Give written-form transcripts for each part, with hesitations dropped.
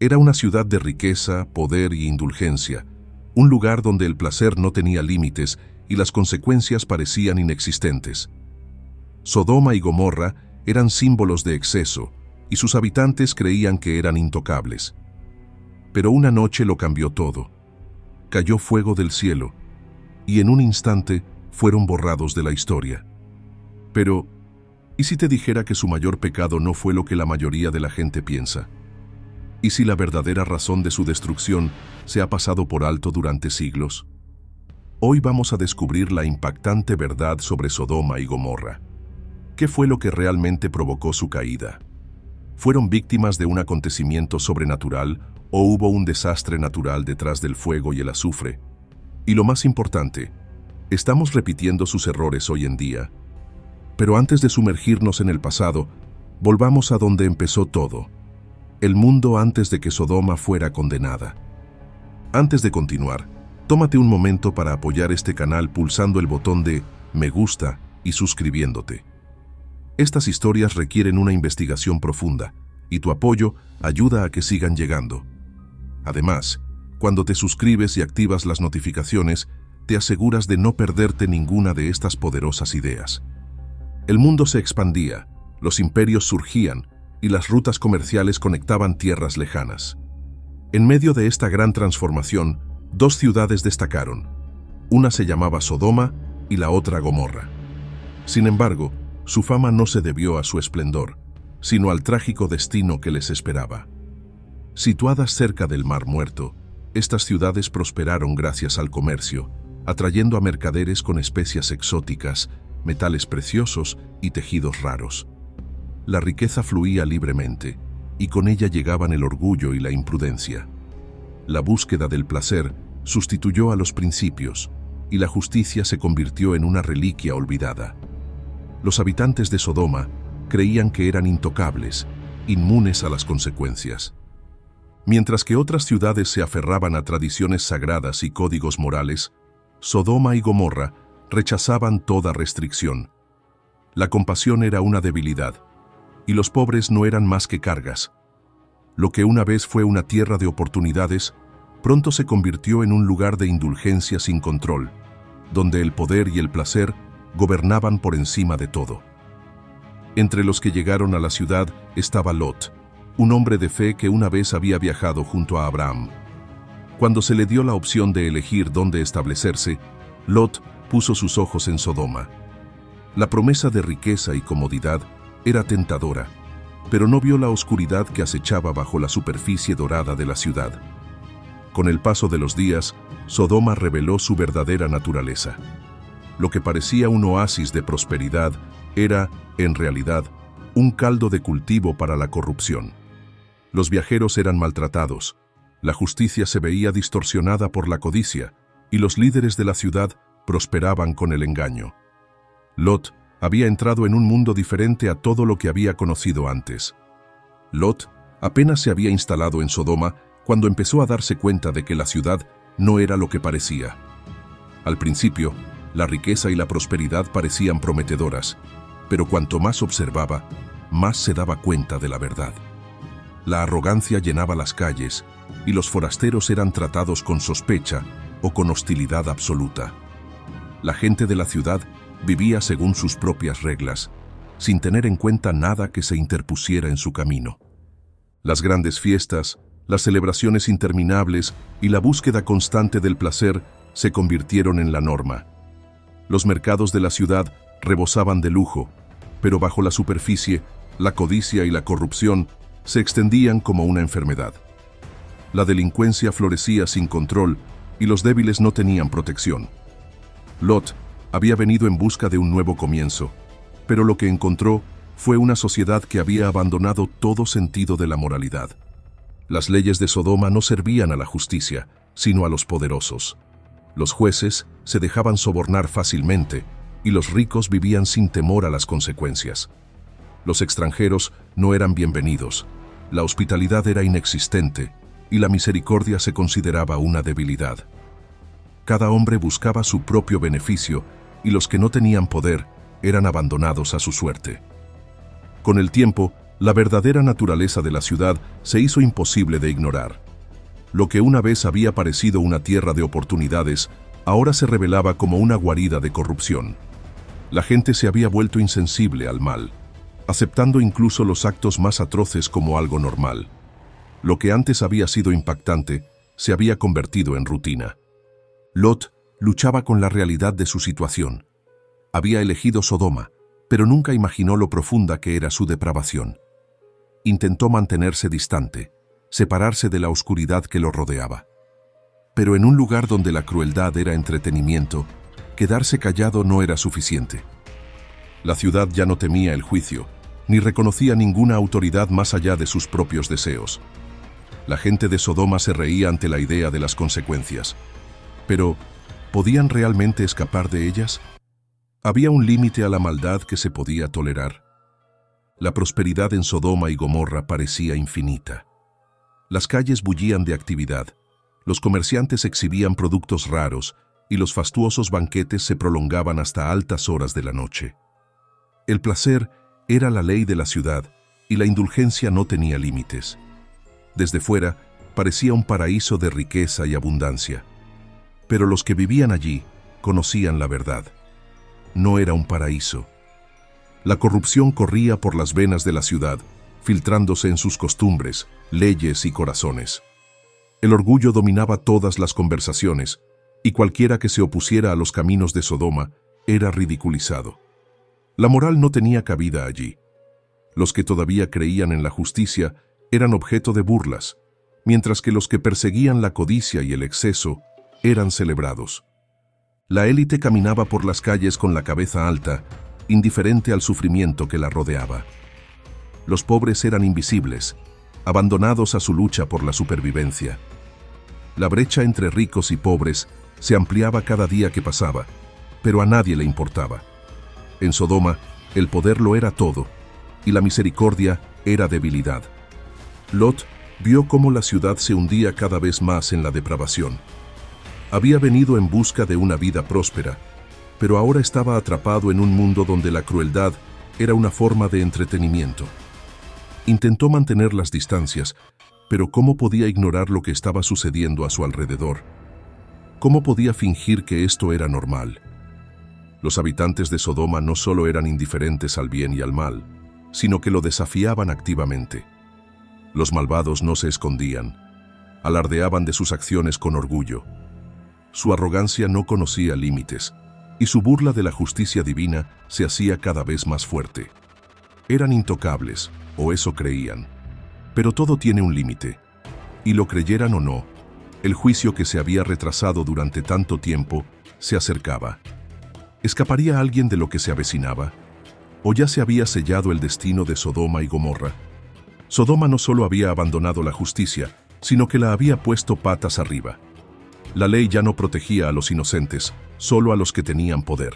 Era una ciudad de riqueza, poder y indulgencia, un lugar donde el placer no tenía límites y las consecuencias parecían inexistentes. Sodoma y Gomorra eran símbolos de exceso, y sus habitantes creían que eran intocables. Pero una noche lo cambió todo. Cayó fuego del cielo, y en un instante fueron borrados de la historia. Pero, ¿y si te dijera que su mayor pecado no fue lo que la mayoría de la gente piensa? ¿Y si la verdadera razón de su destrucción se ha pasado por alto durante siglos? Hoy vamos a descubrir la impactante verdad sobre Sodoma y Gomorra. ¿Qué fue lo que realmente provocó su caída? ¿Fueron víctimas de un acontecimiento sobrenatural o hubo un desastre natural detrás del fuego y el azufre? Y lo más importante, ¿estamos repitiendo sus errores hoy en día? Pero antes de sumergirnos en el pasado, volvamos a donde empezó todo. El mundo antes de que Sodoma fuera condenada. Antes de continuar, tómate un momento para apoyar este canal pulsando el botón de me gusta y suscribiéndote. Estas historias requieren una investigación profunda, y tu apoyo ayuda a que sigan llegando. Además, cuando te suscribes y activas las notificaciones, te aseguras de no perderte ninguna de estas poderosas ideas. El mundo se expandía, los imperios surgían, y las rutas comerciales conectaban tierras lejanas. En medio de esta gran transformación, dos ciudades destacaron. Una se llamaba Sodoma y la otra Gomorra. Sin embargo, su fama no se debió a su esplendor, sino al trágico destino que les esperaba. Situadas cerca del Mar Muerto, estas ciudades prosperaron gracias al comercio, atrayendo a mercaderes con especias exóticas, metales preciosos y tejidos raros. La riqueza fluía libremente, y con ella llegaban el orgullo y la imprudencia. La búsqueda del placer sustituyó a los principios, y la justicia se convirtió en una reliquia olvidada. Los habitantes de Sodoma creían que eran intocables, inmunes a las consecuencias. Mientras que otras ciudades se aferraban a tradiciones sagradas y códigos morales, Sodoma y Gomorra rechazaban toda restricción. La compasión era una debilidad, y los pobres no eran más que cargas. Lo que una vez fue una tierra de oportunidades, pronto se convirtió en un lugar de indulgencia sin control, donde el poder y el placer gobernaban por encima de todo. Entre los que llegaron a la ciudad estaba Lot, un hombre de fe que una vez había viajado junto a Abraham. Cuando se le dio la opción de elegir dónde establecerse, Lot puso sus ojos en Sodoma. La promesa de riqueza y comodidad era tentadora, pero no vio la oscuridad que acechaba bajo la superficie dorada de la ciudad. Con el paso de los días, Sodoma reveló su verdadera naturaleza. Lo que parecía un oasis de prosperidad era, en realidad, un caldo de cultivo para la corrupción. Los viajeros eran maltratados, la justicia se veía distorsionada por la codicia, y los líderes de la ciudad prosperaban con el engaño. Lot había entrado en un mundo diferente a todo lo que había conocido antes. Lot apenas se había instalado en Sodoma cuando empezó a darse cuenta de que la ciudad no era lo que parecía. Al principio, la riqueza y la prosperidad parecían prometedoras, pero cuanto más observaba, más se daba cuenta de la verdad. La arrogancia llenaba las calles, y los forasteros eran tratados con sospecha o con hostilidad absoluta. La gente de la ciudad vivía según sus propias reglas, sin tener en cuenta nada que se interpusiera en su camino. Las grandes fiestas, las celebraciones interminables y la búsqueda constante del placer se convirtieron en la norma. Los mercados de la ciudad rebosaban de lujo, pero bajo la superficie, la codicia y la corrupción se extendían como una enfermedad. La delincuencia florecía sin control y los débiles no tenían protección. Lot había venido en busca de un nuevo comienzo, pero lo que encontró fue una sociedad que había abandonado todo sentido de la moralidad. Las leyes de Sodoma no servían a la justicia, sino a los poderosos. Los jueces se dejaban sobornar fácilmente y los ricos vivían sin temor a las consecuencias. Los extranjeros no eran bienvenidos, la hospitalidad era inexistente y la misericordia se consideraba una debilidad. Cada hombre buscaba su propio beneficio y los que no tenían poder eran abandonados a su suerte. Con el tiempo, La verdadera naturaleza de la ciudad se hizo imposible de ignorar. Lo que una vez había parecido una tierra de oportunidades, ahora se revelaba como una guarida de corrupción. La gente se había vuelto insensible al mal, aceptando incluso los actos más atroces como algo normal. Lo que antes había sido impactante se había convertido en rutina. Lot luchaba con la realidad de su situación. Había elegido Sodoma, pero nunca imaginó lo profunda que era su depravación. Intentó mantenerse distante, separarse de la oscuridad que lo rodeaba. Pero en un lugar donde la crueldad era entretenimiento, quedarse callado no era suficiente. La ciudad ya no temía el juicio, ni reconocía ninguna autoridad más allá de sus propios deseos. La gente de Sodoma se reía ante la idea de las consecuencias. Pero, ¿podían realmente escapar de ellas? Había un límite a la maldad que se podía tolerar. La prosperidad en Sodoma y Gomorra parecía infinita. Las calles bullían de actividad, los comerciantes exhibían productos raros y los fastuosos banquetes se prolongaban hasta altas horas de la noche. El placer era la ley de la ciudad y la indulgencia no tenía límites. Desde fuera parecía un paraíso de riqueza y abundancia. Pero los que vivían allí conocían la verdad. No era un paraíso. La corrupción corría por las venas de la ciudad, filtrándose en sus costumbres, leyes y corazones. El orgullo dominaba todas las conversaciones, y cualquiera que se opusiera a los caminos de Sodoma era ridiculizado. La moral no tenía cabida allí. Los que todavía creían en la justicia eran objeto de burlas, mientras que los que perseguían la codicia y el exceso eran celebrados. La élite caminaba por las calles con la cabeza alta, indiferente al sufrimiento que la rodeaba. Los pobres eran invisibles, abandonados a su lucha por la supervivencia. La brecha entre ricos y pobres se ampliaba cada día que pasaba, pero a nadie le importaba. En Sodoma, el poder lo era todo, y la misericordia era debilidad. Lot vio cómo la ciudad se hundía cada vez más en la depravación. Había venido en busca de una vida próspera, pero ahora estaba atrapado en un mundo donde la crueldad era una forma de entretenimiento. Intentó mantener las distancias, pero ¿cómo podía ignorar lo que estaba sucediendo a su alrededor? ¿Cómo podía fingir que esto era normal? Los habitantes de Sodoma no solo eran indiferentes al bien y al mal, sino que lo desafiaban activamente. Los malvados no se escondían, alardeaban de sus acciones con orgullo. Su arrogancia no conocía límites, y su burla de la justicia divina se hacía cada vez más fuerte. Eran intocables, o eso creían. Pero todo tiene un límite, y lo creyeran o no, el juicio que se había retrasado durante tanto tiempo se acercaba. ¿Escaparía alguien de lo que se avecinaba? ¿O ya se había sellado el destino de Sodoma y Gomorra? Sodoma no solo había abandonado la justicia, sino que la había puesto patas arriba. La ley ya no protegía a los inocentes, solo a los que tenían poder.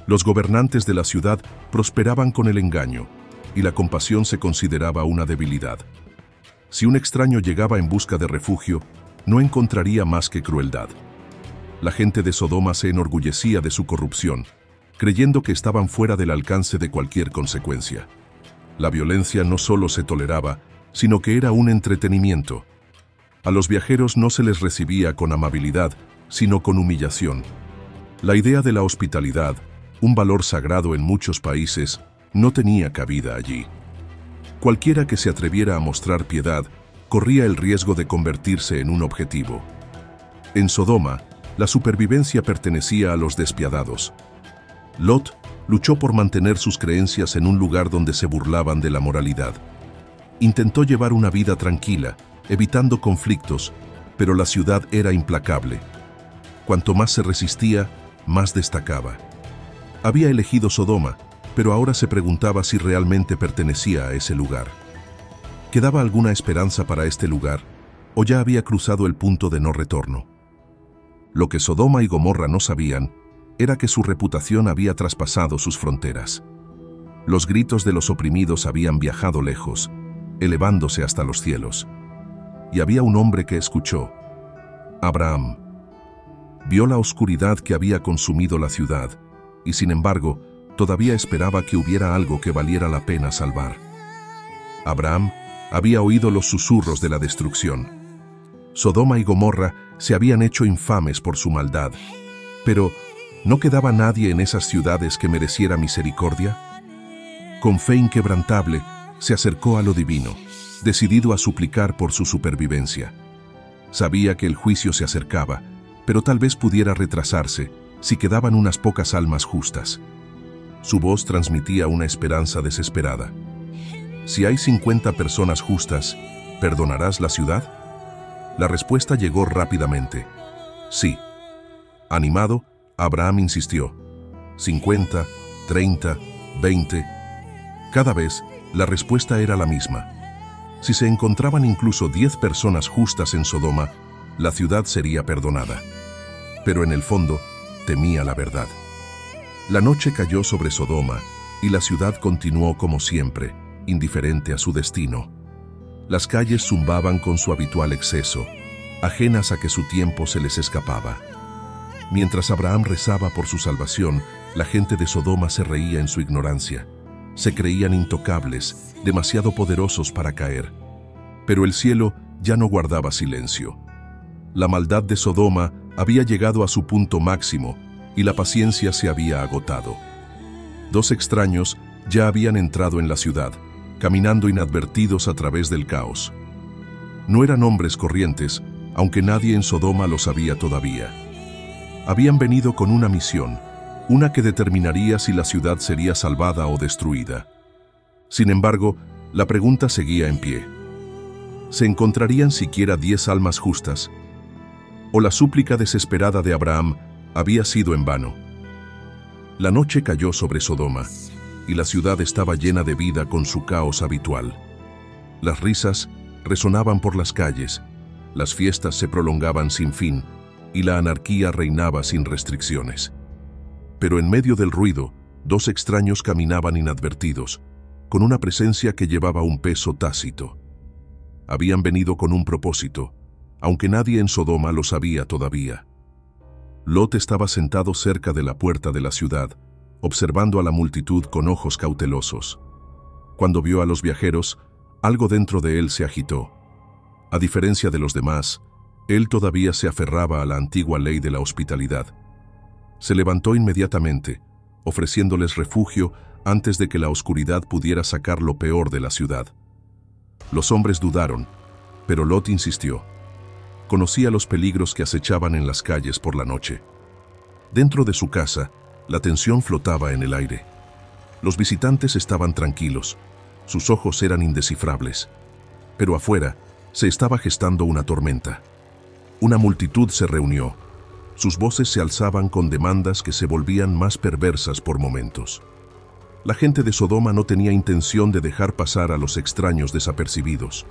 Los gobernantes de la ciudad prosperaban con el engaño, y la compasión se consideraba una debilidad. Si un extraño llegaba en busca de refugio, no encontraría más que crueldad. La gente de Sodoma se enorgullecía de su corrupción, creyendo que estaban fuera del alcance de cualquier consecuencia. La violencia no solo se toleraba, sino que era un entretenimiento. A los viajeros no se les recibía con amabilidad, sino con humillación. La idea de la hospitalidad, un valor sagrado en muchos países, no tenía cabida allí. Cualquiera que se atreviera a mostrar piedad corría el riesgo de convertirse en un objetivo. En Sodoma, la supervivencia pertenecía a los despiadados. Lot luchó por mantener sus creencias en un lugar donde se burlaban de la moralidad. Intentó llevar una vida tranquila, evitando conflictos, pero la ciudad era implacable. Cuanto más se resistía, más destacaba. Había elegido Sodoma, pero ahora se preguntaba si realmente pertenecía a ese lugar. ¿Quedaba alguna esperanza para este lugar, o ya había cruzado el punto de no retorno? Lo que Sodoma y Gomorra no sabían era que su reputación había traspasado sus fronteras. Los gritos de los oprimidos habían viajado lejos, elevándose hasta los cielos. Y había un hombre que escuchó: Abraham. Vio la oscuridad que había consumido la ciudad, y sin embargo, todavía esperaba que hubiera algo que valiera la pena salvar. Abraham había oído los susurros de la destrucción. Sodoma y Gomorra se habían hecho infames por su maldad. Pero, ¿no quedaba nadie en esas ciudades que mereciera misericordia? Con fe inquebrantable, se acercó a lo divino, decidido a suplicar por su supervivencia. Sabía que el juicio se acercaba, pero tal vez pudiera retrasarse si quedaban unas pocas almas justas. Su voz transmitía una esperanza desesperada. Si hay 50 personas justas, ¿perdonarás la ciudad? La respuesta llegó rápidamente. Sí. Animado, Abraham insistió. 50, 30, 20. Cada vez, la respuesta era la misma. Si se encontraban incluso 10 personas justas en Sodoma, la ciudad sería perdonada. Pero en el fondo, temía la verdad. La noche cayó sobre Sodoma y la ciudad continuó como siempre, indiferente a su destino. Las calles zumbaban con su habitual exceso, ajenas a que su tiempo se les escapaba. Mientras Abraham rezaba por su salvación, la gente de Sodoma se reía en su ignorancia. Se creían intocables, demasiado poderosos para caer. Pero el cielo ya no guardaba silencio. La maldad de Sodoma había llegado a su punto máximo y la paciencia se había agotado. 2 extraños ya habían entrado en la ciudad, caminando inadvertidos a través del caos. No eran hombres corrientes, aunque nadie en Sodoma lo sabía todavía. Habían venido con una misión, una que determinaría si la ciudad sería salvada o destruida. Sin embargo, la pregunta seguía en pie. ¿Se encontrarían siquiera 10 almas justas? ¿O la súplica desesperada de Abraham había sido en vano? La noche cayó sobre Sodoma, y la ciudad estaba llena de vida con su caos habitual. Las risas resonaban por las calles, las fiestas se prolongaban sin fin, y la anarquía reinaba sin restricciones. Pero en medio del ruido, 2 extraños caminaban inadvertidos, con una presencia que llevaba un peso tácito. Habían venido con un propósito, aunque nadie en Sodoma lo sabía todavía. Lot estaba sentado cerca de la puerta de la ciudad, observando a la multitud con ojos cautelosos. Cuando vio a los viajeros, algo dentro de él se agitó. A diferencia de los demás, él todavía se aferraba a la antigua ley de la hospitalidad. Se levantó inmediatamente, ofreciéndoles refugio antes de que la oscuridad pudiera sacar lo peor de la ciudad. Los hombres dudaron, pero Lot insistió. Conocía los peligros que acechaban en las calles por la noche. Dentro de su casa, la tensión flotaba en el aire. Los visitantes estaban tranquilos, sus ojos eran indescifrables. Pero afuera, se estaba gestando una tormenta. Una multitud se reunió. Sus voces se alzaban con demandas que se volvían más perversas por momentos. La gente de Sodoma no tenía intención de dejar pasar a los extraños desapercibidos.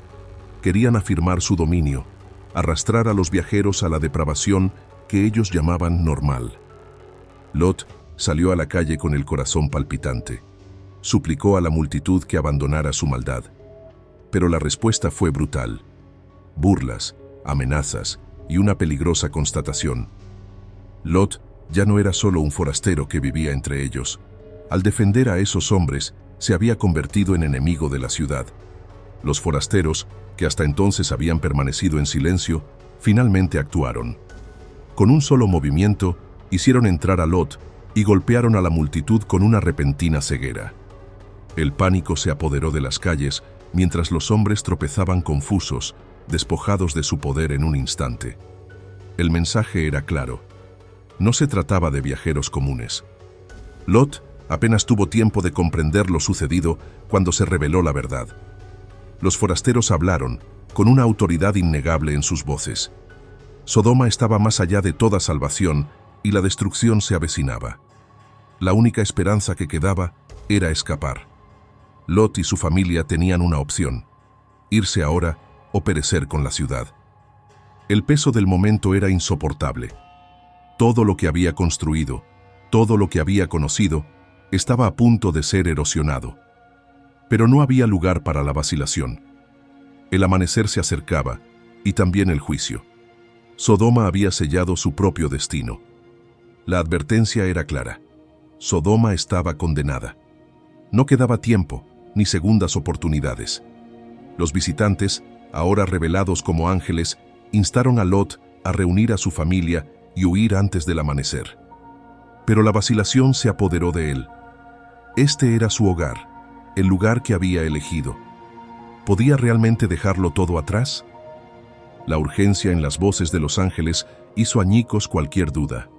Querían afirmar su dominio, arrastrar a los viajeros a la depravación que ellos llamaban normal. Lot salió a la calle con el corazón palpitante. Suplicó a la multitud que abandonara su maldad. Pero la respuesta fue brutal. Burlas, amenazas y una peligrosa constatación. Lot ya no era solo un forastero que vivía entre ellos. Al defender a esos hombres, se había convertido en enemigo de la ciudad. Los forasteros, que hasta entonces habían permanecido en silencio, finalmente actuaron. Con un solo movimiento, hicieron entrar a Lot y golpearon a la multitud con una repentina ceguera. El pánico se apoderó de las calles mientras los hombres tropezaban confusos, despojados de su poder en un instante. El mensaje era claro. No se trataba de viajeros comunes. Lot apenas tuvo tiempo de comprender lo sucedido cuando se reveló la verdad. Los forasteros hablaron, con una autoridad innegable en sus voces. Sodoma estaba más allá de toda salvación y la destrucción se avecinaba. La única esperanza que quedaba era escapar. Lot y su familia tenían una opción: irse ahora o perecer con la ciudad. El peso del momento era insoportable. Todo lo que había construido, todo lo que había conocido, estaba a punto de ser erosionado. Pero no había lugar para la vacilación. El amanecer se acercaba, y también el juicio. Sodoma había sellado su propio destino. La advertencia era clara. Sodoma estaba condenada. No quedaba tiempo, ni segundas oportunidades. Los visitantes, ahora revelados como ángeles, instaron a Lot a reunir a su familia y huir antes del amanecer. Pero la vacilación se apoderó de él. Este era su hogar, el lugar que había elegido. ¿Podía realmente dejarlo todo atrás? La urgencia en las voces de los ángeles hizo añicos cualquier duda.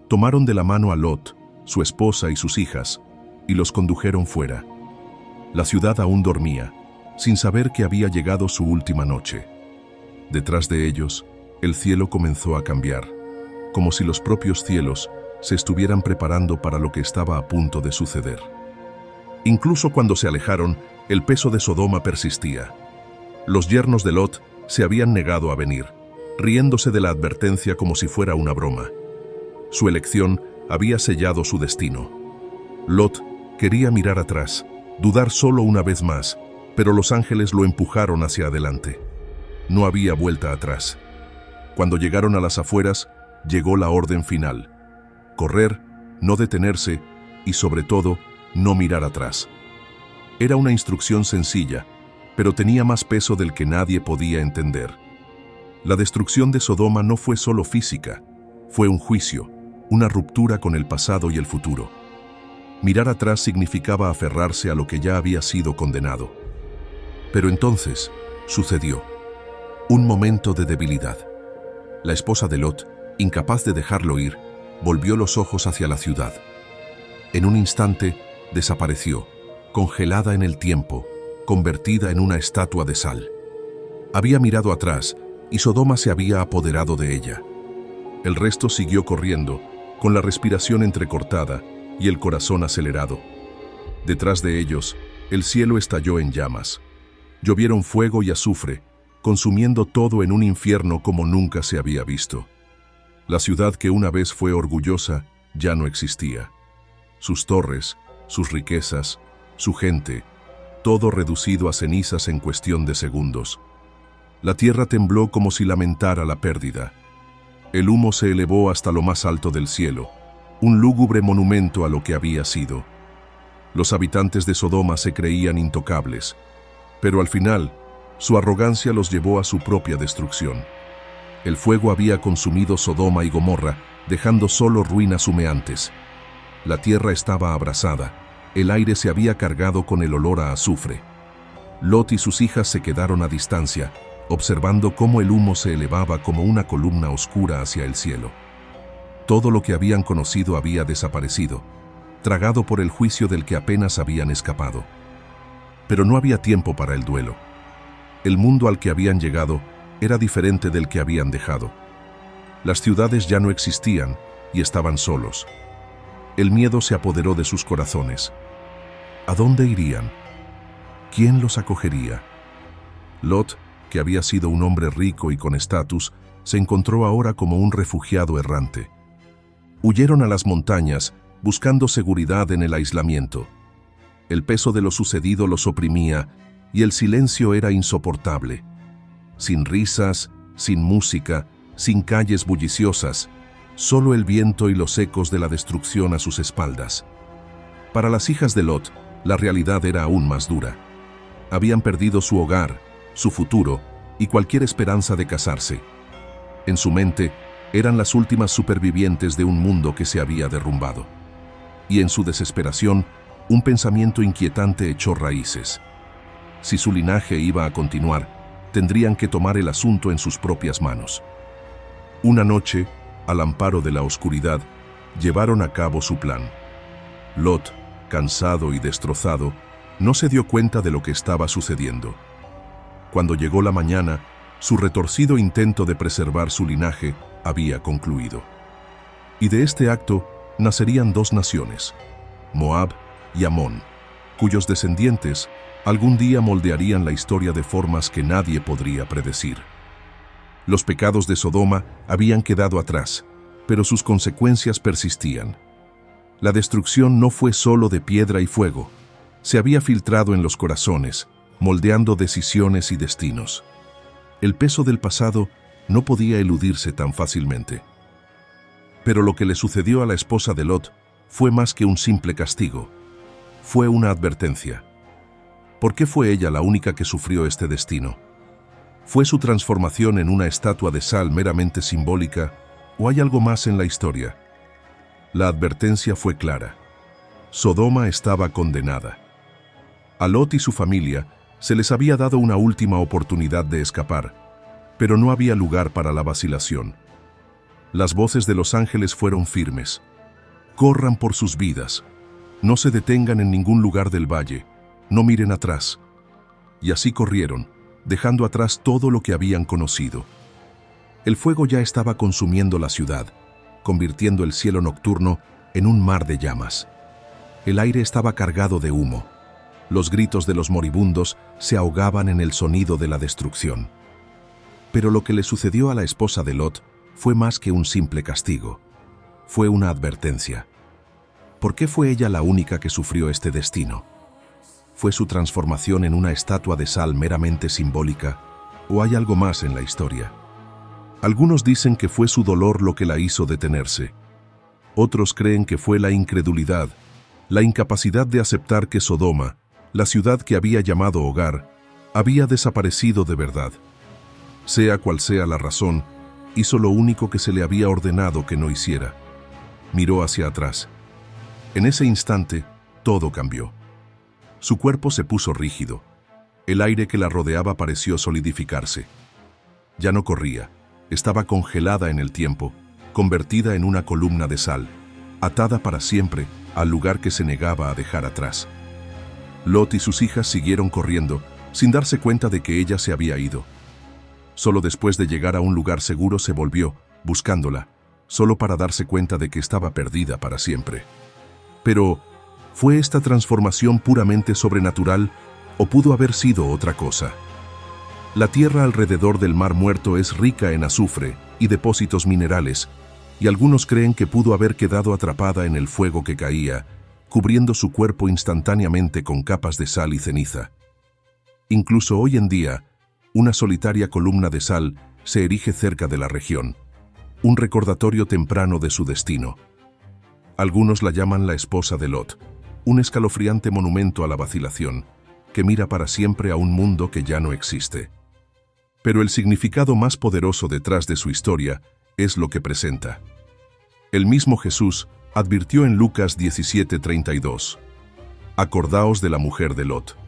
Tomaron de la mano a Lot, su esposa y sus hijas, y los condujeron fuera. La ciudad aún dormía, sin saber que había llegado su última noche. Detrás de ellos, el cielo comenzó a cambiar, como si los propios cielos se estuvieran preparando para lo que estaba a punto de suceder. Incluso cuando se alejaron, el peso de Sodoma persistía. Los yernos de Lot se habían negado a venir, riéndose de la advertencia como si fuera una broma. Su elección había sellado su destino. Lot quería mirar atrás, dudar solo una vez más, pero los ángeles lo empujaron hacia adelante. No había vuelta atrás. Cuando llegaron a las afueras, llegó la orden final: correr, no detenerse y, sobre todo, no mirar atrás. Era una instrucción sencilla, pero tenía más peso del que nadie podía entender. La destrucción de Sodoma no fue solo física, fue un juicio, una ruptura con el pasado y el futuro. Mirar atrás significaba aferrarse a lo que ya había sido condenado. Pero entonces sucedió un momento de debilidad. La esposa de Lot, incapaz de dejarlo ir, volvió los ojos hacia la ciudad. En un instante desapareció, congelada en el tiempo, convertida en una estatua de sal. Había mirado atrás y Sodoma se había apoderado de ella. El resto siguió corriendo, con la respiración entrecortada y el corazón acelerado. Detrás de ellos, el cielo estalló en llamas. Llovieron fuego y azufre, consumiendo todo en un infierno como nunca se había visto. La ciudad que una vez fue orgullosa ya no existía. Sus torres, sus riquezas, su gente, todo reducido a cenizas en cuestión de segundos. La tierra tembló como si lamentara la pérdida. El humo se elevó hasta lo más alto del cielo, un lúgubre monumento a lo que había sido. Los habitantes de Sodoma se creían intocables, pero al final, su arrogancia los llevó a su propia destrucción. El fuego había consumido Sodoma y Gomorra, dejando solo ruinas humeantes. La tierra estaba abrasada, el aire se había cargado con el olor a azufre. Lot y sus hijas se quedaron a distancia, observando cómo el humo se elevaba como una columna oscura hacia el cielo. Todo lo que habían conocido había desaparecido, tragado por el juicio del que apenas habían escapado. Pero no había tiempo para el duelo. El mundo al que habían llegado era diferente del que habían dejado. Las ciudades ya no existían y estaban solos. El miedo se apoderó de sus corazones. ¿A dónde irían? ¿Quién los acogería? Lot, que había sido un hombre rico y con estatus, se encontró ahora como un refugiado errante. Huyeron a las montañas, buscando seguridad en el aislamiento. El peso de lo sucedido los oprimía y el silencio era insoportable. Sin risas, sin música, sin calles bulliciosas, solo el viento y los ecos de la destrucción a sus espaldas. Para las hijas de Lot, la realidad era aún más dura. Habían perdido su hogar, su futuro y cualquier esperanza de casarse. En su mente, eran las últimas supervivientes de un mundo que se había derrumbado. Y en su desesperación, un pensamiento inquietante echó raíces. Si su linaje iba a continuar, tendrían que tomar el asunto en sus propias manos. Una noche, al amparo de la oscuridad, llevaron a cabo su plan. Lot, cansado y destrozado, no se dio cuenta de lo que estaba sucediendo. Cuando llegó la mañana, su retorcido intento de preservar su linaje había concluido. Y de este acto nacerían dos naciones, Moab y Amón, cuyos descendientes algún día moldearían la historia de formas que nadie podría predecir. Los pecados de Sodoma habían quedado atrás, pero sus consecuencias persistían. La destrucción no fue solo de piedra y fuego, se había filtrado en los corazones, moldeando decisiones y destinos. El peso del pasado no podía eludirse tan fácilmente. Pero lo que le sucedió a la esposa de Lot fue más que un simple castigo, fue una advertencia. ¿Por qué fue ella la única que sufrió este destino? ¿Fue su transformación en una estatua de sal meramente simbólica o hay algo más en la historia? La advertencia fue clara. Sodoma estaba condenada. A Lot y su familia se les había dado una última oportunidad de escapar, pero no había lugar para la vacilación. Las voces de los ángeles fueron firmes. Corran por sus vidas. No se detengan en ningún lugar del valle. No miren atrás. Y así corrieron, dejando atrás todo lo que habían conocido. El fuego ya estaba consumiendo la ciudad, convirtiendo el cielo nocturno en un mar de llamas. El aire estaba cargado de humo. Los gritos de los moribundos se ahogaban en el sonido de la destrucción. Pero lo que le sucedió a la esposa de Lot fue más que un simple castigo. Fue una advertencia. ¿Por qué fue ella la única que sufrió este destino? ¿Fue su transformación en una estatua de sal meramente simbólica o hay algo más en la historia? Algunos dicen que fue su dolor lo que la hizo detenerse. Otros creen que fue la incredulidad, la incapacidad de aceptar que Sodoma, la ciudad que había llamado hogar, había desaparecido de verdad. Sea cual sea la razón, hizo lo único que se le había ordenado que no hiciera. Miró hacia atrás. En ese instante, todo cambió. Su cuerpo se puso rígido. El aire que la rodeaba pareció solidificarse. Ya no corría. Estaba congelada en el tiempo, convertida en una columna de sal, atada para siempre al lugar que se negaba a dejar atrás. Lot y sus hijas siguieron corriendo, sin darse cuenta de que ella se había ido. Solo después de llegar a un lugar seguro se volvió, buscándola, solo para darse cuenta de que estaba perdida para siempre. Pero, ¿fue esta transformación puramente sobrenatural o pudo haber sido otra cosa? La tierra alrededor del Mar Muerto es rica en azufre y depósitos minerales, y algunos creen que pudo haber quedado atrapada en el fuego que caía, cubriendo su cuerpo instantáneamente con capas de sal y ceniza. Incluso hoy en día, una solitaria columna de sal se erige cerca de la región, un recordatorio temprano de su destino. Algunos la llaman la esposa de Lot, un escalofriante monumento a la vacilación, que mira para siempre a un mundo que ya no existe. Pero el significado más poderoso detrás de su historia es lo que presenta. El mismo Jesús advirtió en Lucas 17:32, «Acordaos de la mujer de Lot».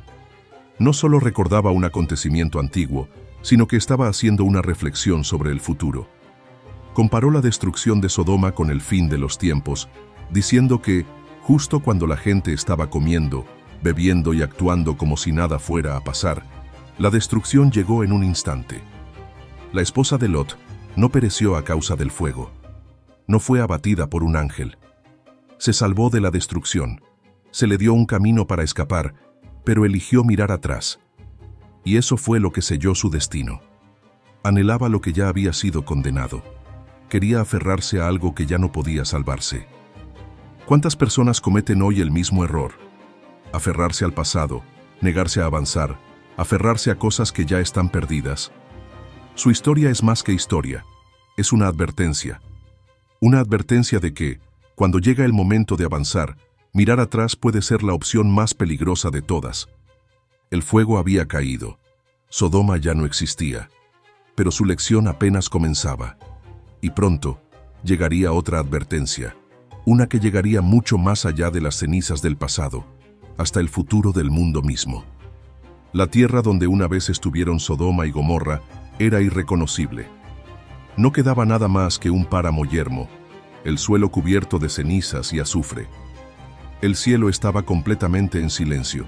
No solo recordaba un acontecimiento antiguo, sino que estaba haciendo una reflexión sobre el futuro. Comparó la destrucción de Sodoma con el fin de los tiempos, diciendo que, justo cuando la gente estaba comiendo, bebiendo y actuando como si nada fuera a pasar, la destrucción llegó en un instante. La esposa de Lot no pereció a causa del fuego. No fue abatida por un ángel. Se salvó de la destrucción. Se le dio un camino para escapar, pero eligió mirar atrás. Y eso fue lo que selló su destino. Anhelaba lo que ya había sido condenado. Quería aferrarse a algo que ya no podía salvarse. ¿Cuántas personas cometen hoy el mismo error? Aferrarse al pasado, negarse a avanzar, aferrarse a cosas que ya están perdidas. Su historia es más que historia, es una advertencia. Una advertencia de que, cuando llega el momento de avanzar, mirar atrás puede ser la opción más peligrosa de todas. El fuego había caído, Sodoma ya no existía, pero su lección apenas comenzaba. Y pronto, llegaría otra advertencia, una que llegaría mucho más allá de las cenizas del pasado, hasta el futuro del mundo mismo. La tierra donde una vez estuvieron Sodoma y Gomorra era irreconocible. No quedaba nada más que un páramo yermo, el suelo cubierto de cenizas y azufre. El cielo estaba completamente en silencio,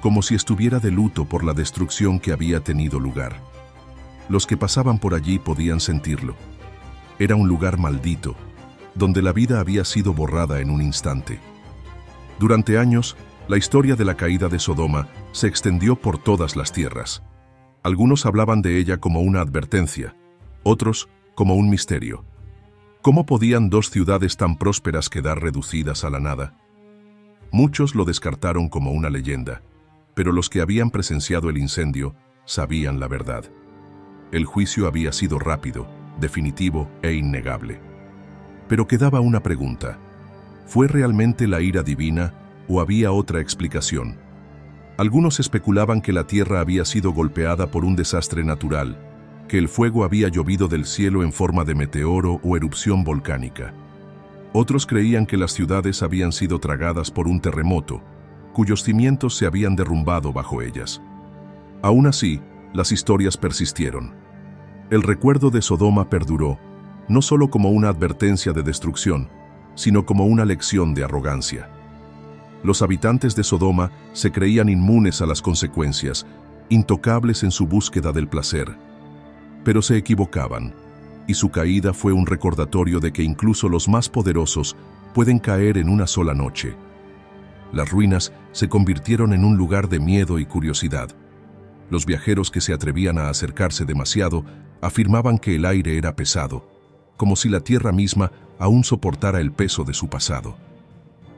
como si estuviera de luto por la destrucción que había tenido lugar. Los que pasaban por allí podían sentirlo. Era un lugar maldito, donde la vida había sido borrada en un instante. Durante años, la historia de la caída de Sodoma se extendió por todas las tierras. Algunos hablaban de ella como una advertencia, otros como un misterio. ¿Cómo podían dos ciudades tan prósperas quedar reducidas a la nada? Muchos lo descartaron como una leyenda, pero los que habían presenciado el incendio sabían la verdad. El juicio había sido rápido, definitivo e innegable. Pero quedaba una pregunta. ¿Fue realmente la ira divina o había otra explicación? Algunos especulaban que la tierra había sido golpeada por un desastre natural, que el fuego había llovido del cielo en forma de meteoro o erupción volcánica. Otros creían que las ciudades habían sido tragadas por un terremoto, cuyos cimientos se habían derrumbado bajo ellas. Aún así, las historias persistieron. El recuerdo de Sodoma perduró, no solo como una advertencia de destrucción, sino como una lección de arrogancia. Los habitantes de Sodoma se creían inmunes a las consecuencias, intocables en su búsqueda del placer. Pero se equivocaban, y su caída fue un recordatorio de que incluso los más poderosos pueden caer en una sola noche. Las ruinas se convirtieron en un lugar de miedo y curiosidad. Los viajeros que se atrevían a acercarse demasiado afirmaban que el aire era pesado, como si la tierra misma aún soportara el peso de su pasado.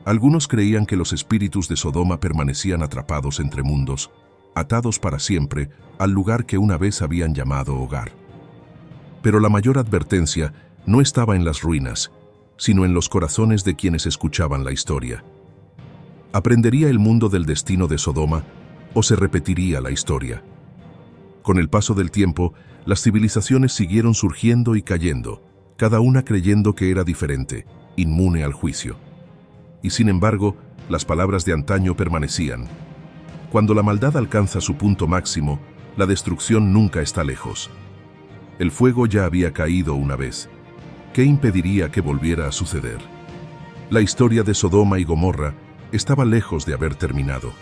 Algunos creían que los espíritus de Sodoma permanecían atrapados entre mundos, atados para siempre al lugar que una vez habían llamado hogar. Pero la mayor advertencia no estaba en las ruinas, sino en los corazones de quienes escuchaban la historia. ¿Aprendería el mundo del destino de Sodoma o se repetiría la historia? Con el paso del tiempo, las civilizaciones siguieron surgiendo y cayendo, cada una creyendo que era diferente, inmune al juicio. Y sin embargo, las palabras de antaño permanecían. Cuando la maldad alcanza su punto máximo, la destrucción nunca está lejos. El fuego ya había caído una vez. ¿Qué impediría que volviera a suceder? La historia de Sodoma y Gomorra estaba lejos de haber terminado.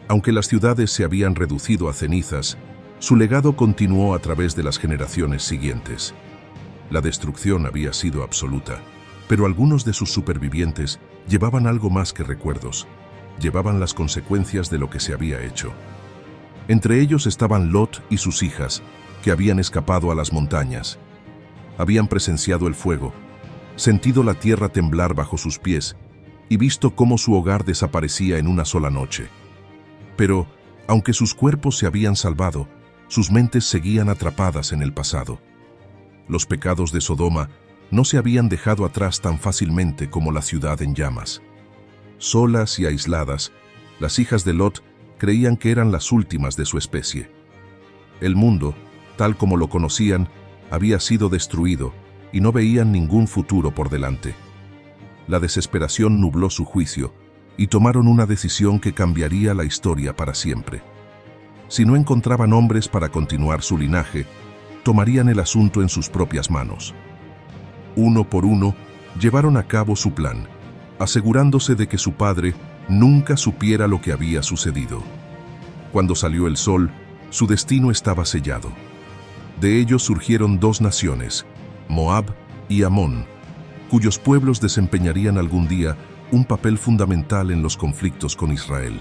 Aunque las ciudades se habían reducido a cenizas, su legado continuó a través de las generaciones siguientes. La destrucción había sido absoluta, pero algunos de sus supervivientes llevaban algo más que recuerdos. Llevaban las consecuencias de lo que se había hecho. Entre ellos estaban Lot y sus hijas, que habían escapado a las montañas. Habían presenciado el fuego, sentido la tierra temblar bajo sus pies y visto cómo su hogar desaparecía en una sola noche. Pero, aunque sus cuerpos se habían salvado, sus mentes seguían atrapadas en el pasado. Los pecados de Sodoma no se habían dejado atrás tan fácilmente como la ciudad en llamas. Solas y aisladas, las hijas de Lot creían que eran las últimas de su especie. El mundo, tal como lo conocían, había sido destruido y no veían ningún futuro por delante. La desesperación nubló su juicio y tomaron una decisión que cambiaría la historia para siempre. Si no encontraban hombres para continuar su linaje, tomarían el asunto en sus propias manos. Uno por uno, llevaron a cabo su plan, asegurándose de que su padre nunca supiera lo que había sucedido. Cuando salió el sol, su destino estaba sellado. De ellos surgieron dos naciones, Moab y Amón, cuyos pueblos desempeñarían algún día un papel fundamental en los conflictos con Israel.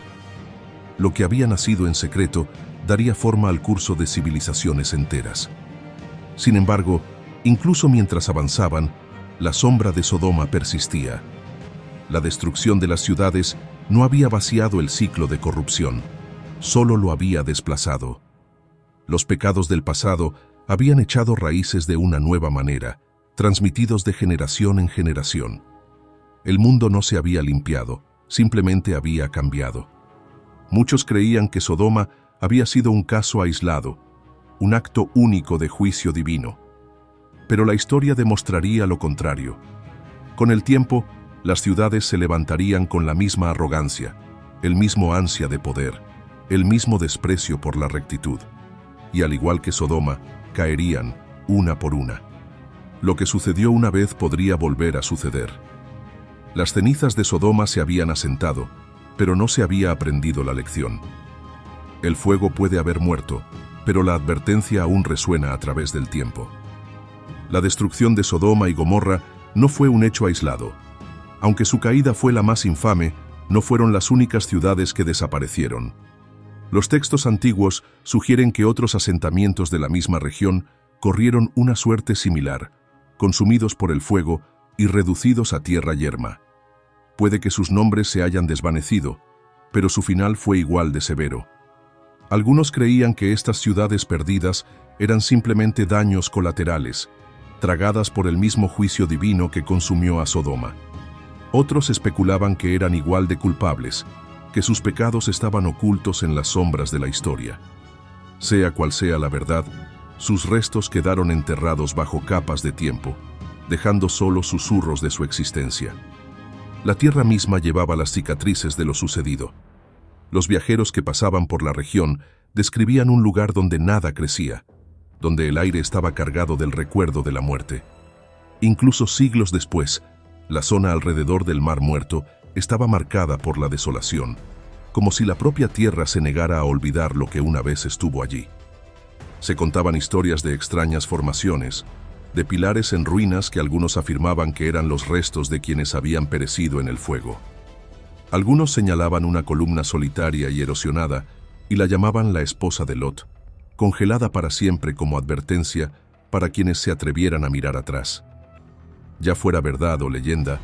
Lo que había nacido en secreto daría forma al curso de civilizaciones enteras. Sin embargo, incluso mientras avanzaban, la sombra de Sodoma persistía. La destrucción de las ciudades no había vaciado el ciclo de corrupción, solo lo había desplazado. Los pecados del pasado habían echado raíces de una nueva manera, transmitidos de generación en generación. El mundo no se había limpiado, simplemente había cambiado. Muchos creían que Sodoma había sido un caso aislado, un acto único de juicio divino. Pero la historia demostraría lo contrario. Con el tiempo, las ciudades se levantarían con la misma arrogancia, el mismo ansia de poder, el mismo desprecio por la rectitud. Y al igual que Sodoma, caerían una por una. Lo que sucedió una vez podría volver a suceder. Las cenizas de Sodoma se habían asentado, pero no se había aprendido la lección. El fuego puede haber muerto, pero la advertencia aún resuena a través del tiempo. La destrucción de Sodoma y Gomorra no fue un hecho aislado. Aunque su caída fue la más infame, no fueron las únicas ciudades que desaparecieron. Los textos antiguos sugieren que otros asentamientos de la misma región corrieron una suerte similar, consumidos por el fuego y reducidos a tierra yerma. Puede que sus nombres se hayan desvanecido, pero su final fue igual de severo. Algunos creían que estas ciudades perdidas eran simplemente daños colaterales, tragadas por el mismo juicio divino que consumió a Sodoma. Otros especulaban que eran igual de culpables, que sus pecados estaban ocultos en las sombras de la historia. Sea cual sea la verdad, sus restos quedaron enterrados bajo capas de tiempo, dejando solo susurros de su existencia. La tierra misma llevaba las cicatrices de lo sucedido. Los viajeros que pasaban por la región describían un lugar donde nada crecía, donde el aire estaba cargado del recuerdo de la muerte. Incluso siglos después, la zona alrededor del Mar Muerto estaba marcada por la desolación, como si la propia tierra se negara a olvidar lo que una vez estuvo allí. Se contaban historias de extrañas formaciones, de pilares en ruinas que algunos afirmaban que eran los restos de quienes habían perecido en el fuego. Algunos señalaban una columna solitaria y erosionada y la llamaban la esposa de Lot, congelada para siempre como advertencia para quienes se atrevieran a mirar atrás. Ya fuera verdad o leyenda,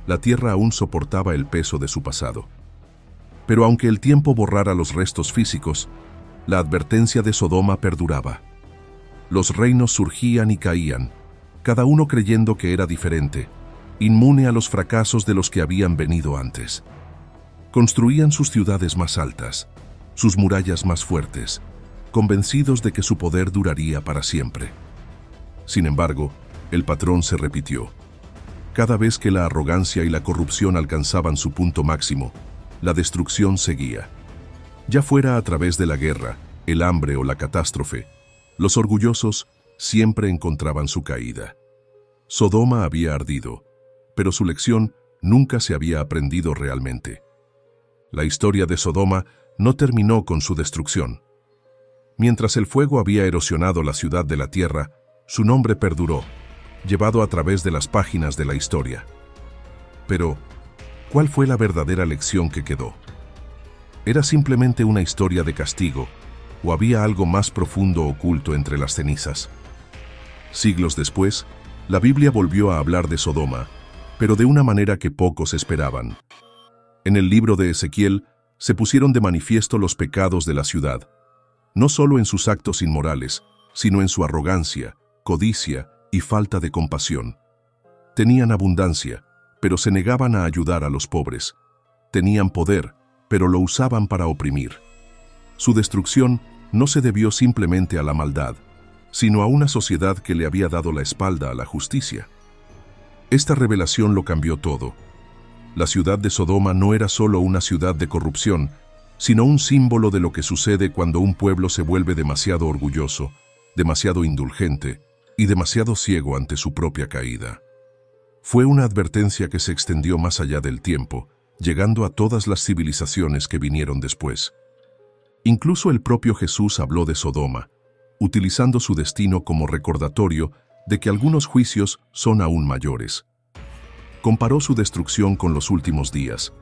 la tierra aún soportaba el peso de su pasado. Pero aunque el tiempo borrara los restos físicos, la advertencia de Sodoma perduraba. Los reinos surgían y caían, cada uno creyendo que era diferente, inmune a los fracasos de los que habían venido antes. Construían sus ciudades más altas, sus murallas más fuertes, convencidos de que su poder duraría para siempre. Sin embargo, el patrón se repitió. Cada vez que la arrogancia y la corrupción alcanzaban su punto máximo, la destrucción seguía. Ya fuera a través de la guerra, el hambre o la catástrofe, los orgullosos siempre encontraban su caída. Sodoma había ardido, pero su lección nunca se había aprendido realmente. La historia de Sodoma no terminó con su destrucción. Mientras el fuego había erosionado la ciudad de la tierra, su nombre perduró, llevado a través de las páginas de la historia. Pero, ¿cuál fue la verdadera lección que quedó? ¿Era simplemente una historia de castigo, o había algo más profundo oculto entre las cenizas? Siglos después, la Biblia volvió a hablar de Sodoma, pero de una manera que pocos esperaban. En el libro de Ezequiel se pusieron de manifiesto los pecados de la ciudad, no solo en sus actos inmorales, sino en su arrogancia, codicia y falta de compasión. Tenían abundancia, pero se negaban a ayudar a los pobres. Tenían poder, pero lo usaban para oprimir. Su destrucción no se debió simplemente a la maldad, sino a una sociedad que le había dado la espalda a la justicia. Esta revelación lo cambió todo. La ciudad de Sodoma no era solo una ciudad de corrupción, sino un símbolo de lo que sucede cuando un pueblo se vuelve demasiado orgulloso, demasiado indulgente y demasiado ciego ante su propia caída. Fue una advertencia que se extendió más allá del tiempo, llegando a todas las civilizaciones que vinieron después. Incluso el propio Jesús habló de Sodoma, utilizando su destino como recordatorio de que algunos juicios son aún mayores. Comparó su destrucción con los últimos días,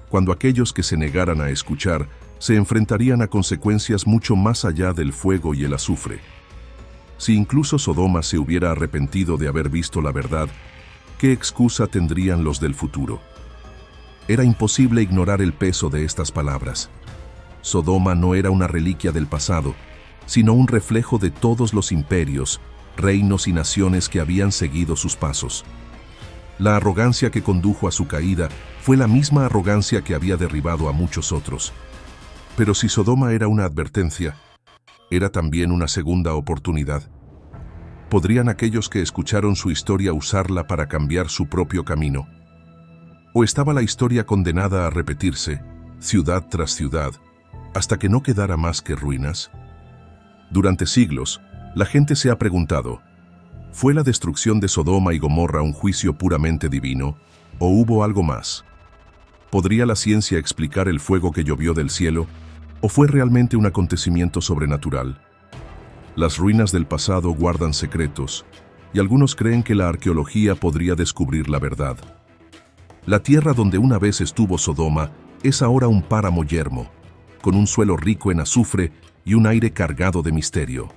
cuando aquellos que se negaran a escuchar se enfrentarían a consecuencias mucho más allá del fuego y el azufre. Si incluso Sodoma se hubiera arrepentido de haber visto la verdad, ¿qué excusa tendrían los del futuro? Era imposible ignorar el peso de estas palabras. Sodoma no era una reliquia del pasado, sino un reflejo de todos los imperios, reinos y naciones que habían seguido sus pasos. La arrogancia que condujo a su caída fue la misma arrogancia que había derribado a muchos otros. Pero si Sodoma era una advertencia, ¿era también una segunda oportunidad? ¿Podrían aquellos que escucharon su historia usarla para cambiar su propio camino? ¿O estaba la historia condenada a repetirse, ciudad tras ciudad, hasta que no quedara más que ruinas? Durante siglos, la gente se ha preguntado, ¿fue la destrucción de Sodoma y Gomorra un juicio puramente divino, o hubo algo más? ¿Podría la ciencia explicar el fuego que llovió del cielo, o fue realmente un acontecimiento sobrenatural? Las ruinas del pasado guardan secretos, y algunos creen que la arqueología podría descubrir la verdad. La tierra donde una vez estuvo Sodoma es ahora un páramo yermo, con un suelo rico en azufre y un aire cargado de misterio.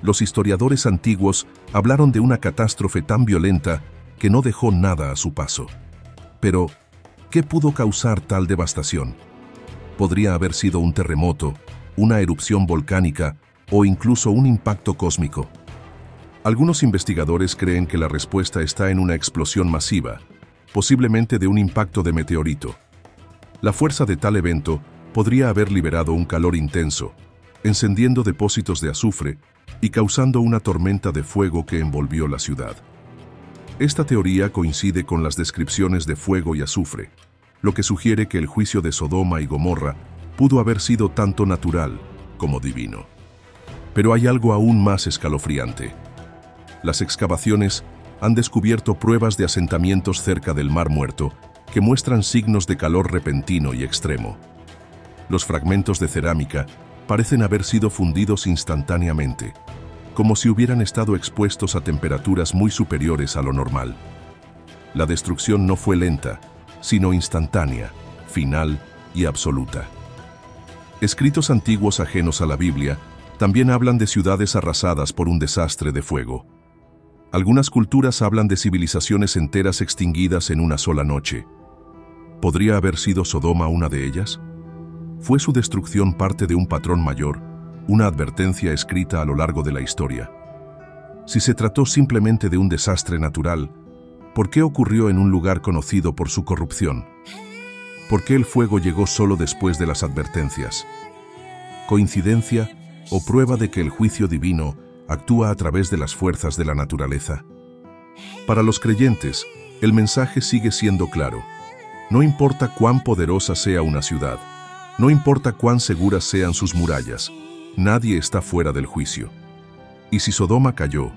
Los historiadores antiguos hablaron de una catástrofe tan violenta que no dejó nada a su paso. Pero, ¿qué pudo causar tal devastación? Podría haber sido un terremoto, una erupción volcánica o incluso un impacto cósmico. Algunos investigadores creen que la respuesta está en una explosión masiva, posiblemente de un impacto de meteorito. La fuerza de tal evento podría haber liberado un calor intenso, encendiendo depósitos de azufre y causando una tormenta de fuego que envolvió la ciudad. Esta teoría coincide con las descripciones de fuego y azufre, lo que sugiere que el juicio de Sodoma y Gomorra pudo haber sido tanto natural como divino. Pero hay algo aún más escalofriante. Las excavaciones han descubierto pruebas de asentamientos cerca del Mar Muerto que muestran signos de calor repentino y extremo. Los fragmentos de cerámica parecen haber sido fundidos instantáneamente, como si hubieran estado expuestos a temperaturas muy superiores a lo normal. La destrucción no fue lenta, sino instantánea, final y absoluta. Escritos antiguos ajenos a la Biblia también hablan de ciudades arrasadas por un desastre de fuego. Algunas culturas hablan de civilizaciones enteras extinguidas en una sola noche. ¿Podría haber sido Sodoma una de ellas? ¿Fue su destrucción parte de un patrón mayor, una advertencia escrita a lo largo de la historia? Si se trató simplemente de un desastre natural, ¿por qué ocurrió en un lugar conocido por su corrupción? ¿Por qué el fuego llegó solo después de las advertencias? ¿Coincidencia o prueba de que el juicio divino actúa a través de las fuerzas de la naturaleza? Para los creyentes, el mensaje sigue siendo claro. No importa cuán poderosa sea una ciudad, no importa cuán seguras sean sus murallas, nadie está fuera del juicio. Y si Sodoma cayó,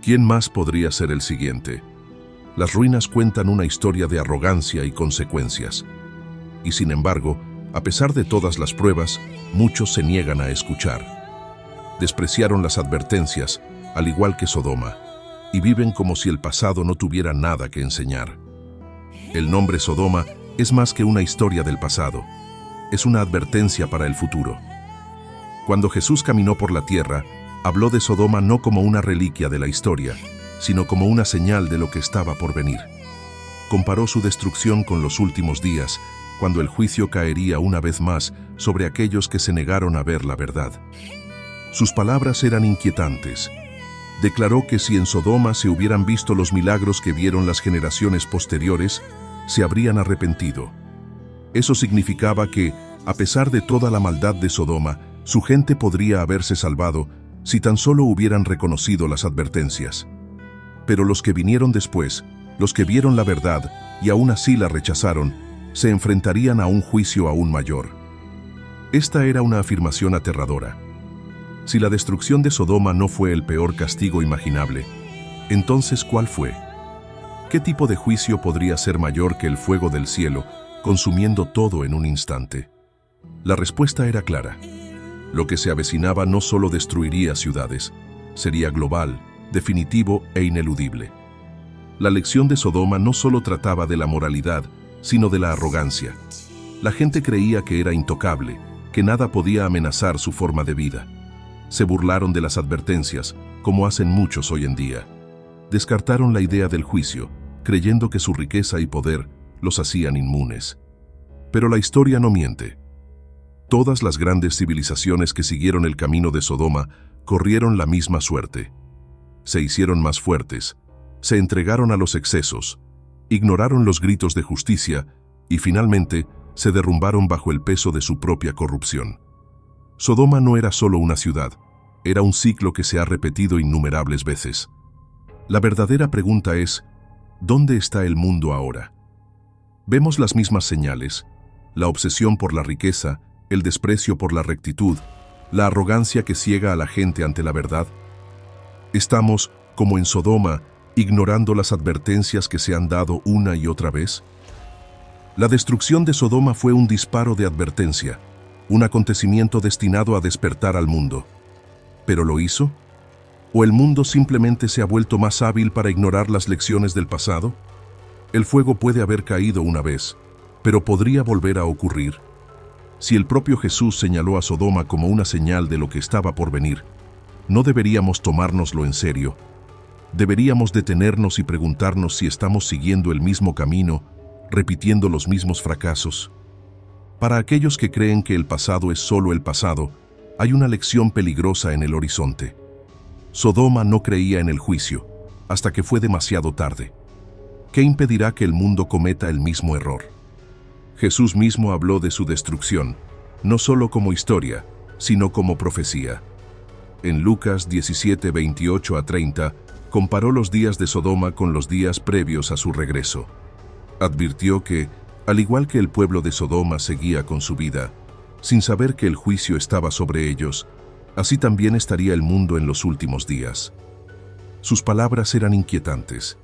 ¿quién más podría ser el siguiente? Las ruinas cuentan una historia de arrogancia y consecuencias. Y sin embargo, a pesar de todas las pruebas, muchos se niegan a escuchar. Despreciaron las advertencias, al igual que Sodoma, y viven como si el pasado no tuviera nada que enseñar. El nombre Sodoma es más que una historia del pasado, es una advertencia para el futuro. Cuando Jesús caminó por la tierra, habló de Sodoma no como una reliquia de la historia, sino como una señal de lo que estaba por venir. Comparó su destrucción con los últimos días, cuando el juicio caería una vez más sobre aquellos que se negaron a ver la verdad. Sus palabras eran inquietantes. Declaró que si en Sodoma se hubieran visto los milagros que vieron las generaciones posteriores, se habrían arrepentido. Eso significaba que, a pesar de toda la maldad de Sodoma, su gente podría haberse salvado si tan solo hubieran reconocido las advertencias. Pero los que vinieron después, los que vieron la verdad y aún así la rechazaron, se enfrentarían a un juicio aún mayor. Esta era una afirmación aterradora. Si la destrucción de Sodoma no fue el peor castigo imaginable, entonces ¿cuál fue? ¿Qué tipo de juicio podría ser mayor que el fuego del cielo, consumiendo todo en un instante? La respuesta era clara. Lo que se avecinaba no solo destruiría ciudades, sería global, definitivo e ineludible. La lección de Sodoma no solo trataba de la moralidad, sino de la arrogancia. La gente creía que era intocable, que nada podía amenazar su forma de vida. Se burlaron de las advertencias, como hacen muchos hoy en día. Descartaron la idea del juicio, creyendo que su riqueza y poder los hacían inmunes. Pero la historia no miente. Todas las grandes civilizaciones que siguieron el camino de Sodoma corrieron la misma suerte. Se hicieron más fuertes, se entregaron a los excesos, ignoraron los gritos de justicia y finalmente se derrumbaron bajo el peso de su propia corrupción. Sodoma no era solo una ciudad, era un ciclo que se ha repetido innumerables veces. La verdadera pregunta es, ¿dónde está el mundo ahora? Vemos las mismas señales, la obsesión por la riqueza, el desprecio por la rectitud, la arrogancia que ciega a la gente ante la verdad. ¿Estamos, como en Sodoma, ignorando las advertencias que se han dado una y otra vez? La destrucción de Sodoma fue un disparo de advertencia, un acontecimiento destinado a despertar al mundo. ¿Pero lo hizo? ¿O el mundo simplemente se ha vuelto más hábil para ignorar las lecciones del pasado? El fuego puede haber caído una vez, pero podría volver a ocurrir. Si el propio Jesús señaló a Sodoma como una señal de lo que estaba por venir, no deberíamos tomárnoslo en serio. Deberíamos detenernos y preguntarnos si estamos siguiendo el mismo camino, repitiendo los mismos fracasos. Para aquellos que creen que el pasado es solo el pasado, hay una lección peligrosa en el horizonte. Sodoma no creía en el juicio, hasta que fue demasiado tarde. ¿Qué impedirá que el mundo cometa el mismo error? Jesús mismo habló de su destrucción, no solo como historia, sino como profecía. En Lucas 17, 28 a 30, comparó los días de Sodoma con los días previos a su regreso. Advirtió que, al igual que el pueblo de Sodoma seguía con su vida, sin saber que el juicio estaba sobre ellos, así también estaría el mundo en los últimos días. Sus palabras eran inquietantes.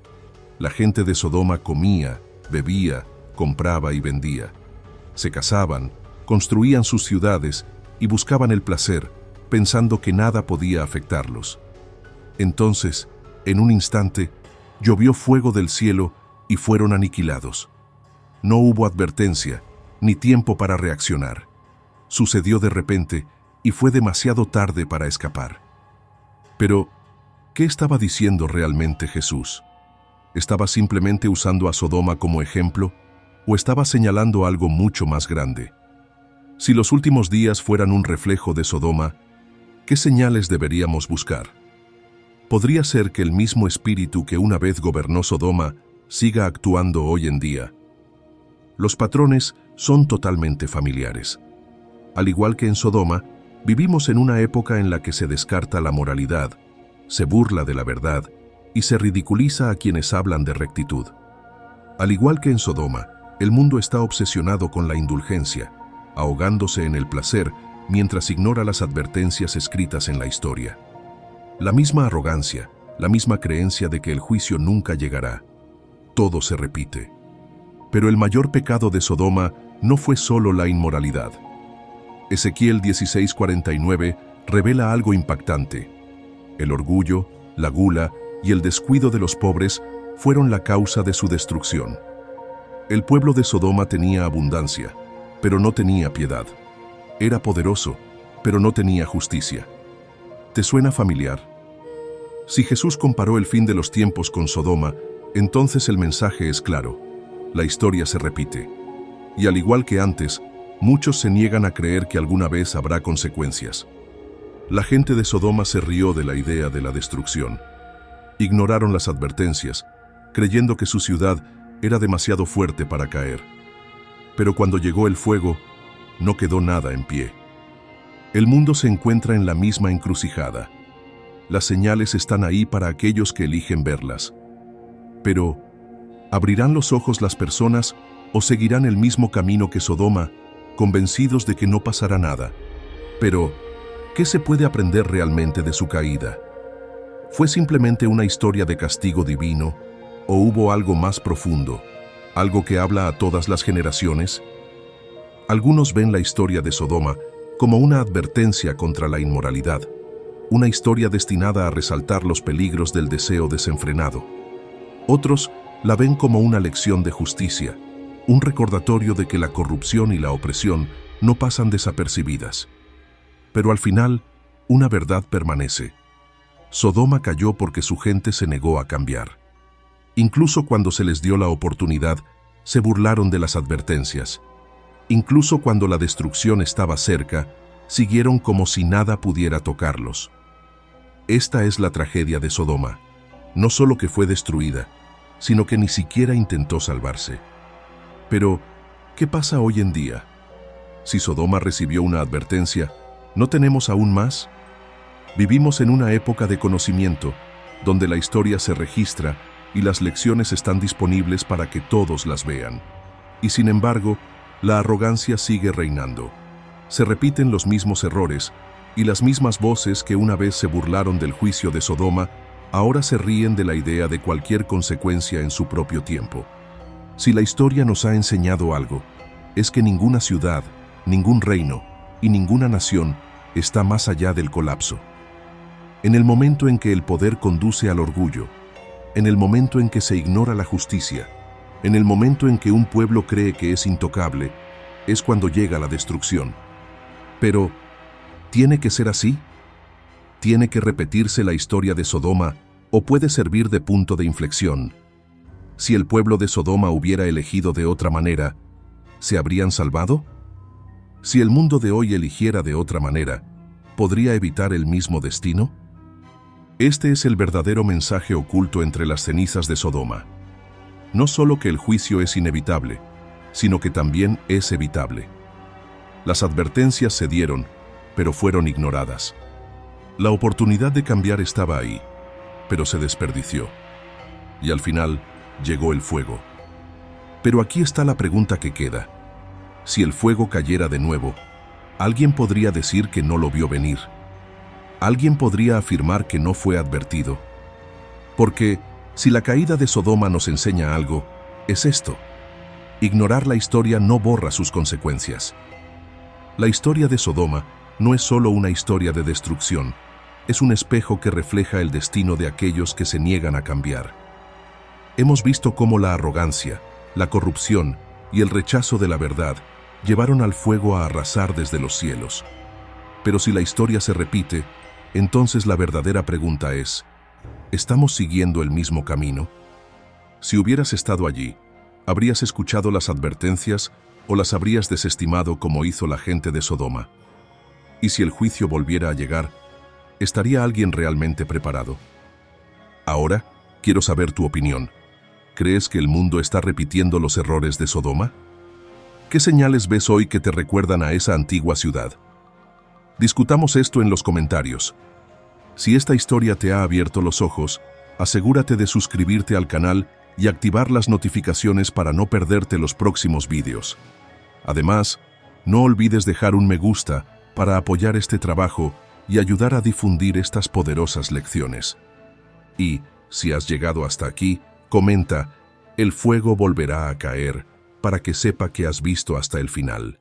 La gente de Sodoma comía, bebía, compraba y vendía. Se casaban, construían sus ciudades y buscaban el placer, pensando que nada podía afectarlos. Entonces, en un instante, llovió fuego del cielo y fueron aniquilados. No hubo advertencia, ni tiempo para reaccionar. Sucedió de repente y fue demasiado tarde para escapar. Pero, ¿qué estaba diciendo realmente Jesús? ¿Estaba simplemente usando a Sodoma como ejemplo o estaba señalando algo mucho más grande? Si los últimos días fueran un reflejo de Sodoma, ¿qué señales deberíamos buscar? ¿Podría ser que el mismo espíritu que una vez gobernó Sodoma siga actuando hoy en día? Los patrones son totalmente familiares. Al igual que en Sodoma, vivimos en una época en la que se descarta la moralidad, se burla de la verdad y se ridiculiza a quienes hablan de rectitud. Al igual que en Sodoma, el mundo está obsesionado con la indulgencia, ahogándose en el placer mientras ignora las advertencias escritas en la historia. La misma arrogancia, la misma creencia de que el juicio nunca llegará. Todo se repite. Pero el mayor pecado de Sodoma no fue solo la inmoralidad. Ezequiel 16:49 revela algo impactante. El orgullo, la gula y el descuido de los pobres fueron la causa de su destrucción. El pueblo de Sodoma tenía abundancia, pero no tenía piedad. Era poderoso, pero no tenía justicia. ¿Te suena familiar? Si Jesús comparó el fin de los tiempos con Sodoma, entonces el mensaje es claro. La historia se repite. Y al igual que antes, muchos se niegan a creer que alguna vez habrá consecuencias. La gente de Sodoma se rió de la idea de la destrucción. Ignoraron las advertencias, creyendo que su ciudad era demasiado fuerte para caer. Pero cuando llegó el fuego, no quedó nada en pie. El mundo se encuentra en la misma encrucijada. Las señales están ahí para aquellos que eligen verlas. Pero, ¿abrirán los ojos las personas o seguirán el mismo camino que Sodoma, convencidos de que no pasará nada? Pero, ¿qué se puede aprender realmente de su caída? ¿Fue simplemente una historia de castigo divino o hubo algo más profundo, algo que habla a todas las generaciones? Algunos ven la historia de Sodoma como una advertencia contra la inmoralidad, una historia destinada a resaltar los peligros del deseo desenfrenado. Otros la ven como una lección de justicia, un recordatorio de que la corrupción y la opresión no pasan desapercibidas. Pero al final, una verdad permanece. Sodoma cayó porque su gente se negó a cambiar. Incluso cuando se les dio la oportunidad, se burlaron de las advertencias. Incluso cuando la destrucción estaba cerca, siguieron como si nada pudiera tocarlos. Esta es la tragedia de Sodoma. No solo que fue destruida, sino que ni siquiera intentó salvarse. Pero, ¿qué pasa hoy en día? Si Sodoma recibió una advertencia, ¿no tenemos aún más? Vivimos en una época de conocimiento, donde la historia se registra y las lecciones están disponibles para que todos las vean. Y sin embargo, la arrogancia sigue reinando. Se repiten los mismos errores, y las mismas voces que una vez se burlaron del juicio de Sodoma, ahora se ríen de la idea de cualquier consecuencia en su propio tiempo. Si la historia nos ha enseñado algo, es que ninguna ciudad, ningún reino y ninguna nación está más allá del colapso. En el momento en que el poder conduce al orgullo, en el momento en que se ignora la justicia, en el momento en que un pueblo cree que es intocable, es cuando llega la destrucción. Pero, ¿tiene que ser así? ¿Tiene que repetirse la historia de Sodoma o puede servir de punto de inflexión? Si el pueblo de Sodoma hubiera elegido de otra manera, ¿se habrían salvado? Si el mundo de hoy eligiera de otra manera, ¿podría evitar el mismo destino? Este es el verdadero mensaje oculto entre las cenizas de Sodoma. No solo que el juicio es inevitable, sino que también es evitable. Las advertencias se dieron, pero fueron ignoradas. La oportunidad de cambiar estaba ahí, pero se desperdició. Y al final llegó el fuego. Pero aquí está la pregunta que queda. Si el fuego cayera de nuevo, alguien podría decir que no lo vio venir. Alguien podría afirmar que no fue advertido. Porque si la caída de Sodoma nos enseña algo, es esto. Ignorar la historia no borra sus consecuencias. La historia de Sodoma no es solo una historia de destrucción, es un espejo que refleja el destino de aquellos que se niegan a cambiar. Hemos visto cómo la arrogancia, la corrupción y el rechazo de la verdad llevaron al fuego a arrasar desde los cielos. Pero si la historia se repite, entonces la verdadera pregunta es, ¿estamos siguiendo el mismo camino? Si hubieras estado allí, ¿habrías escuchado las advertencias o las habrías desestimado como hizo la gente de Sodoma? Y si el juicio volviera a llegar, ¿estaría alguien realmente preparado? Ahora, quiero saber tu opinión. ¿Crees que el mundo está repitiendo los errores de Sodoma? ¿Qué señales ves hoy que te recuerdan a esa antigua ciudad? Discutamos esto en los comentarios. Si esta historia te ha abierto los ojos, asegúrate de suscribirte al canal y activar las notificaciones para no perderte los próximos vídeos. Además, no olvides dejar un me gusta para apoyar este trabajo y ayudar a difundir estas poderosas lecciones. Y, si has llegado hasta aquí, comenta, el fuego volverá a caer, para que sepa que has visto hasta el final.